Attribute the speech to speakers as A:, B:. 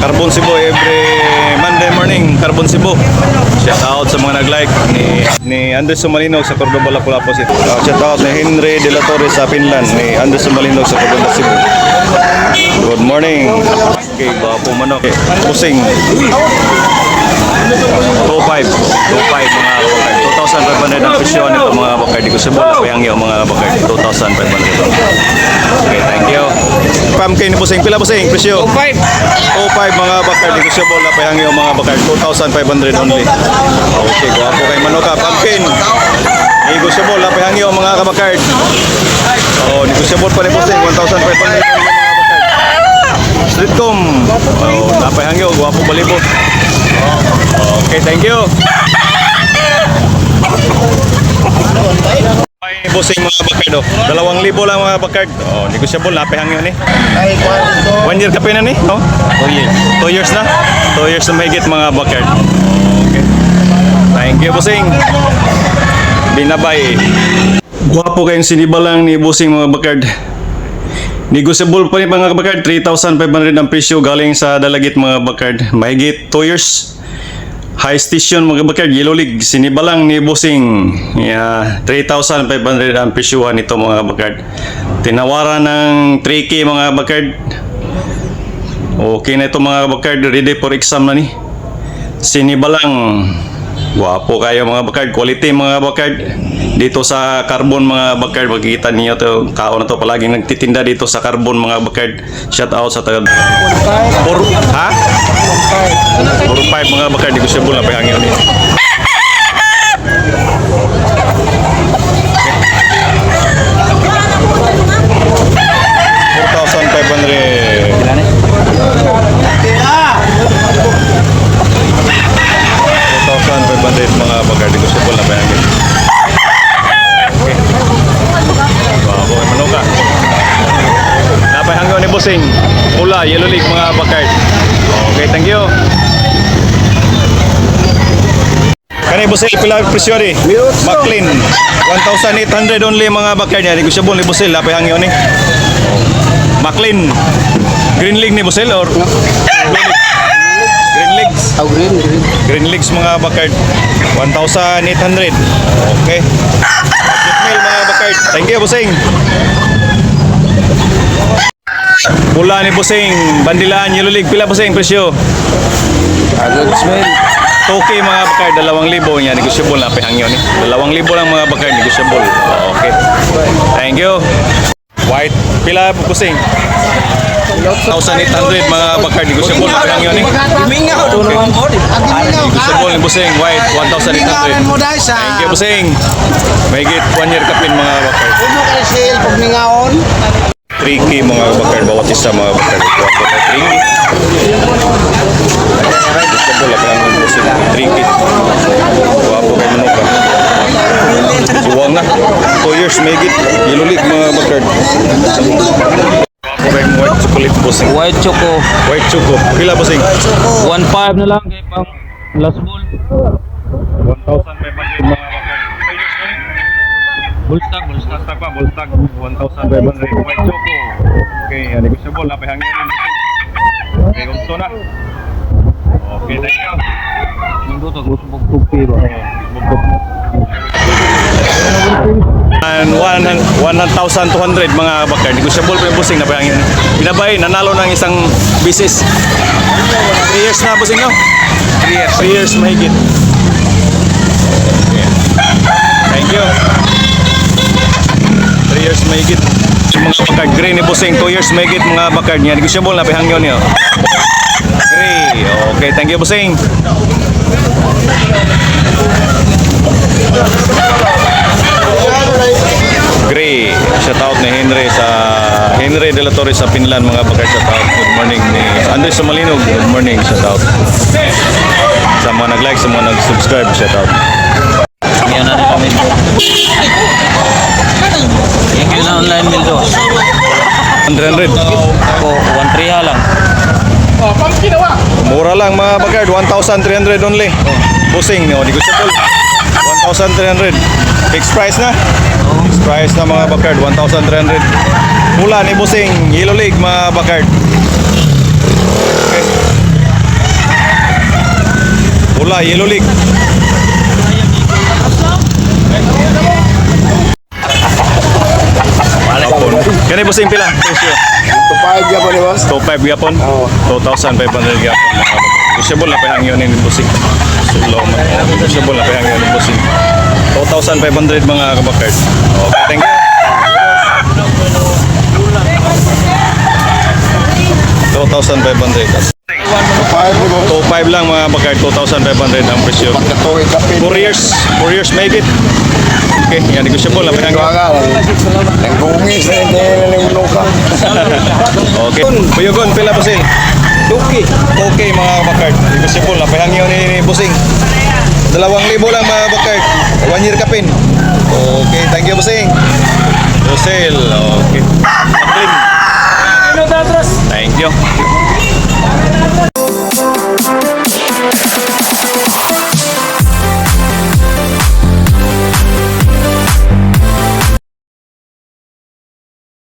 A: Carbon Cebu every Monday morning, Carbon Cebu. Shout out sa mga nag-like ni Andres Sumalinog sa Cordoba, Lapu-Lapu City. Shout out ni Henry De La Torre sa Finland, ni Andres Sumalinog sa Cordoba, Cebu. Good morning. Okay, bapo manok. Pusing. 2.5 mga bakard. 2,500 ang presyo nito mga bakard. Di ko sabol pa yung mga bakard. 2,500. Okay, thank you. Pumpkin pusing pila pusing presyo. 2.5 mga bakard. Di ko sabol pa yung mga bakard. 2,500 only. Okay, guwapo kay manok ka. Pumpkin. Di ko sabol pa yung mga bakard. Oh, di ko sabol pa ni pusing 1,500 only mga bakard. Streetcom. Oh, napahangyo guwapo balibot. Okay, thank you. Ay, busing mga bakard. 2,000 lang mga bakard. Oh, negotiable napahangyo ni. 1 year ka pa na ni? Oh? 2 years. 2 years na? 2 years na mahigit mga bakard. Okay. Thank you, busing. Binabay. Guwapo kayong sinibalang ni busing mga bakard. Negotiable pa rin mga bakard, 3,500 ang presyo galing sa Dalagit mga bakard. Mahigit 2 years. High station mga bakard, Yellow League, sinibalang ni Busing. Yeah, 3,500 ang presyuhan nito mga bakard. Tinawaran ng 3K mga bakard. Okay na ito mga bakard, ready for exam na ni. Sinibalang. Guwapo kayo mga bakard, quality mga bakard. Dito sa Carbon mga bakard, makikita niyo to, kao na to palaging nagtitinda dito sa Carbon mga bakard. Shout out sa taga. Ha? 4-5 mga bakard, di ko siya bula pa hangin ni. 4,500 mga bakard, di ko siya bula pa hangin. Napay hanggaw ni Busing pula, Yellow League mga bakard. Okay, thank you. Kani Busing pila presyo di? Maclean 1,800 only mga bakard niya. Di ko siya ni Busing, napay hanggaw ni Maclean. Green League ni Busing or Green Leagues?
B: Oh,
A: Green Leagues mga bakard 1,800. Okay. Mail mga bakard. Thank you Busing. Pula ni Busing, Bandilaan, Yellow League, pila Busing presyo?
B: Agad smell.
A: Okay mga bakard, 2,000 niya, negotiable na pihangyo ni. 2,000 lang mga bakard, negotiable. Okay. Thank you. White, pila Busing? 1,800 mga bakard, negotiable na pihangyo ni. Negotiable ni Busing, white, 1,800. Thank you Busing. Mahigit 1 year kapin mga bakard. 3K mga bakard, bawat isa mga bakard. Guwapo na 3K. Gusto lang ang Busing 3K. Guwapo kay manok ka. Suwang na. 2 years mahigit. Yellow League mga bakard. Guwapo kay white chocolate Busing.
B: White choco.
A: White choco. Pila Busing?
B: 1.5 na lang kay pang last ball.
A: 1,500 mga bakard.
B: Bulstag.
A: Bulstag 1,500 white choco. Okay, negotiable na pahangin. Okay, gusto na. Okay, thank you.
B: Mundo to gusto pag tupi ba.
A: And 1,200 mga bakar. Negotiable pa yung Busing na pahangin. Binabay, nanalo ng isang bisis. 3 years na Busing, no? 3 years mahigit. Okay. Thank you. 3 years mahigit. Mga bakard gray ni Busing, 2 years mahigit mga bakard niya. Negotiable na pihangyo niyo. Gray. Okay, thank you Busing. Gray. Shout out ni Henry De La Torre sa Finland mga bakard. Shout out. Good morning ni Andres Sumalinog. Good morning. Shout out. Sa mga nag-like, sa mga nag-subscribe. Shout out.
B: Yan na kami. Thank you na online bill do.
A: 100.
B: Ako 1.3 lang.
A: Mura lang mga bakard, 1,300 only. Busing, no, negotiable. 1,300. Fixed price na. Fixed price na mga bakard, 1,300. Pula ni Busing, Yellow League mga bakard. Okay. Pula, yellow leek. Hapon. Kani bossing pila? Presyo.
C: Tupayag ka po ni boss.
A: 2.5 gyapon.
C: Oo.
A: 2,500 gyapon. Negotiable na pahangyon ni bossing. Sulo man. Negotiable na pahangyon ni bossing. 2,500 mga kabakard. Okay, thank you. 2,500.
C: Tupayag ni boss.
A: 2.5 lang mga bakard. 2,500 ang presyo.
C: Pagkatuwid ka pin.
A: 4 years make it. Okay, yan negotiable na pahangyon.
C: Tuwaga. Ang bungis na hindi na yung ka.
A: Okay. Puyogon, pila bossing? Okay mga bakard. Negotiable na pahangyon ni bossing. 2,000 lang mga bakard. 1 year kapin. Okay, thank you bossing. Rosel, okay. Thank you.